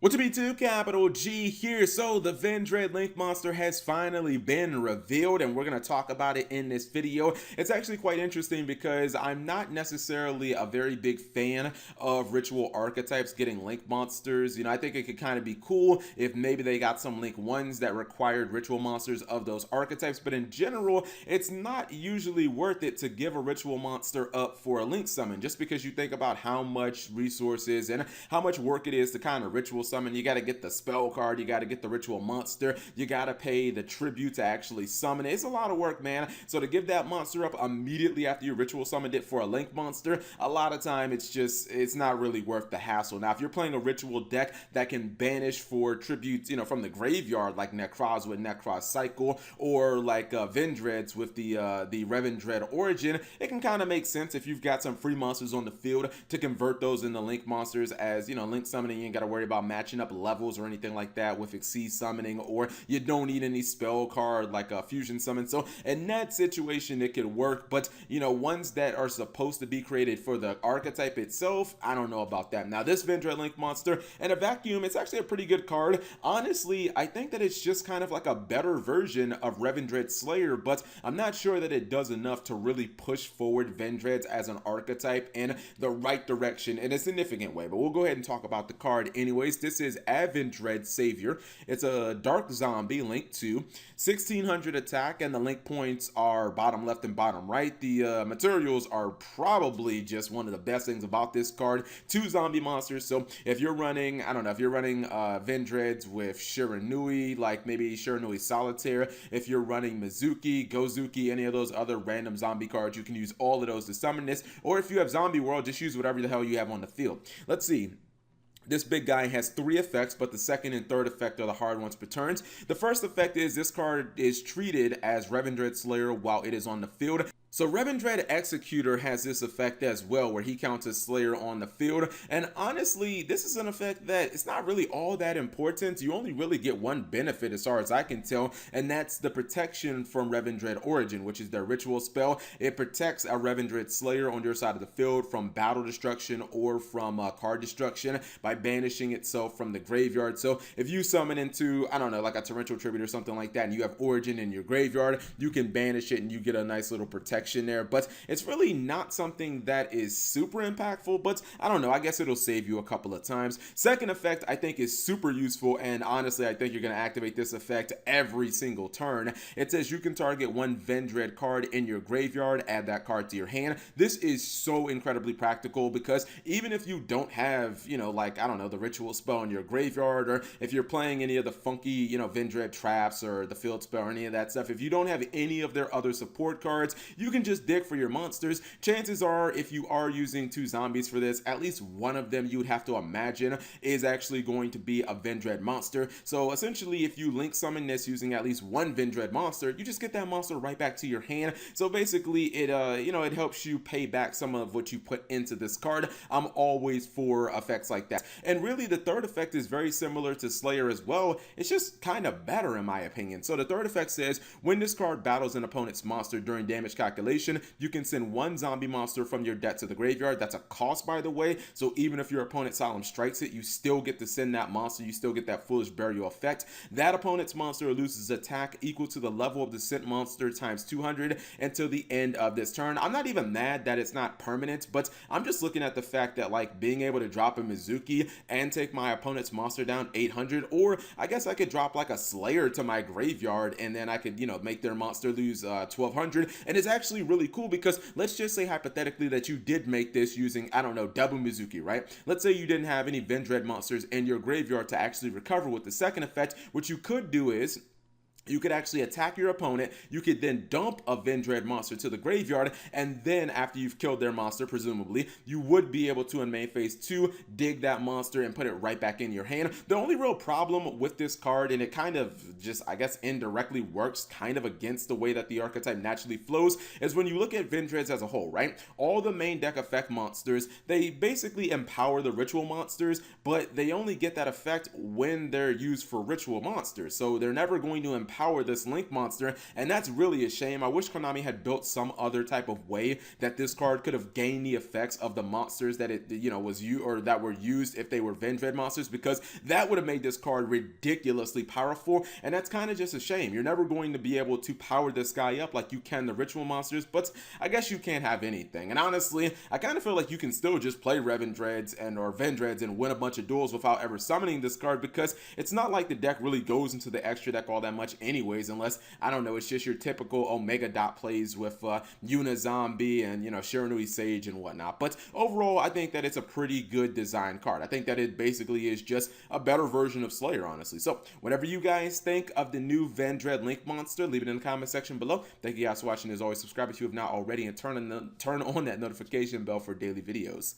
What's up YouTube, capital G here. So the Vendread Link Monster has finally been revealed and we're going to talk about it in this video. It's actually quite interesting because I'm not necessarily a very big fan of ritual archetypes getting Link monsters. I think it could kind of be cool if maybe they got some Link ones that required ritual monsters of those archetypes, but in general, it's not usually worth it to give a ritual monster up for a Link summon, just because you think about how much resources and how much work it is to kind of ritual summon. You got to get the spell card, you got to get the ritual monster, you got to pay the tribute to actually summon it. It's a lot of work, man. So to give that monster up immediately after you ritual summoned it for a Link monster, a lot of time it's not really worth the hassle. Now if you're playing a ritual deck that can banish for tributes, from the graveyard, like Necroz with Necroz Cycle, or like Vendreads with the Vendread Origin, it can kind of make sense if you've got some free monsters on the field to convert those into Link monsters. As Link summoning, you ain't got to worry about matching up levels or anything like that with Exceed summoning, or you don't need any spell card like a fusion summon. So in that situation it could work, but ones that are supposed to be created for the archetype itself, I don't know about that. Now this Vendread Link monster in a vacuum, it's actually a pretty good card. Honestly, I think that it's just kind of like a better version of Revendread Slayer, but I'm not sure that it does enough to really push forward Vendreads as an archetype in the right direction in a significant way. But we'll go ahead and talk about the card anyways. This is Vendread Savior. It's a dark zombie, Link 2, 1600 attack, and the link points are bottom left and bottom right. The materials are probably just one of the best things about this card. 2 zombie monsters, so if you're running, I don't know, if you're running Vendreads with Shiranui, like maybe Shiranui Solitaire, if you're running Mizuki, Gozuki, any of those other random zombie cards, you can use all of those to summon this. Or if you have Zombie World, just use whatever the hell you have on the field. Let's see. This big guy has 3 effects, but the second and third effect are the hard ones per turns. The first effect is this card is treated as Revendread Slayer while it is on the field. So Revendread Executor has this effect as well, where he counts as Slayer on the field. And honestly, this is an effect that it's not really all that important. You only really get one benefit as far as I can tell, and that's the protection from Revendread Origin, which is their ritual spell. It protects a Revendread Slayer on your side of the field from battle destruction or from card destruction by banishing itself from the graveyard. So if you summon into, I don't know, like a Torrential Tribute or something like that, and you have Origin in your graveyard, you can banish it and you get a nice little protection there. But it's really not something that is super impactful, but I don't know, I guess it'll save you a couple of times. Second effect I think is super useful, and honestly I think you're going to activate this effect every single turn. It says you can target 1 Vendread card in your graveyard, add that card to your hand. This is so incredibly practical because even if you don't have, like, I don't know, the ritual spell in your graveyard, or if you're playing any of the funky, Vendread traps or the field spell or any of that stuff, if you don't have any of their other support cards, you can just dig for your monsters. Chances are, if you are using 2 zombies for this, at least one of them you would have to imagine is actually going to be a Vendread monster. So essentially, if you link summon this using at least 1 Vendread monster, you just get that monster right back to your hand. So basically, it it helps you pay back some of what you put into this card. I'm always for effects like that. And really, the third effect is very similar to Slayer as well. It's just kind of better in my opinion. So the third effect says, when this card battles an opponent's monster during damage calculation, you can send 1 zombie monster from your deck to the graveyard. That's a cost, by the way, so even if your opponent solemn strikes it, you still get to send that monster. You still get that foolish burial effect. That opponent's monster loses attack equal to the level of the sent monster times 200 until the end of this turn. I'm not even mad that it's not permanent, but I'm just looking at the fact that, like, being able to drop a Mizuki and take my opponent's monster down 800, or I guess I could drop like a Slayer to my graveyard and then I could, make their monster lose 1200. And it's actually really cool because let's just say hypothetically that you did make this using, I don't know, double Mizuki, right? Let's say you didn't have any Vendread monsters in your graveyard to actually recover with the second effect. What you could do is you could actually attack your opponent. You could then dump a Vendread monster to the graveyard, and then after you've killed their monster, presumably, you would be able to, in main phase 2, dig that monster and put it right back in your hand. The only real problem with this card, and it kind of just, I guess, indirectly works kind of against the way that the archetype naturally flows, is when you look at Vendreads as a whole, right? All the main deck effect monsters, they basically empower the ritual monsters, but they only get that effect when they're used for ritual monsters. So they're never going to empower power this Link monster, and that's really a shame. I wish Konami had built some other type of way that this card could have gained the effects of the monsters that it, was you or that were used if they were Vendread monsters, because that would have made this card ridiculously powerful, and that's kind of just a shame. You're never going to be able to power this guy up like you can the ritual monsters, but I guess you can't have anything. And honestly, I kind of feel like you can still just play Revendrads or Vendreads and win a bunch of duels without ever summoning this card, because it's not like the deck really goes into the extra deck all that much anyways, unless, I don't know, it's just your typical Omega Dot plays with Yuna Zombie and, Shiranui Sage and whatnot. But overall, I think that it's a pretty good design card. I think that it basically is just a better version of Slayer, honestly. So whatever you guys think of the new Vendread Link monster, leave it in the comment section below. Thank you guys for watching. As always, subscribe if you have not already, and turn on that notification bell for daily videos.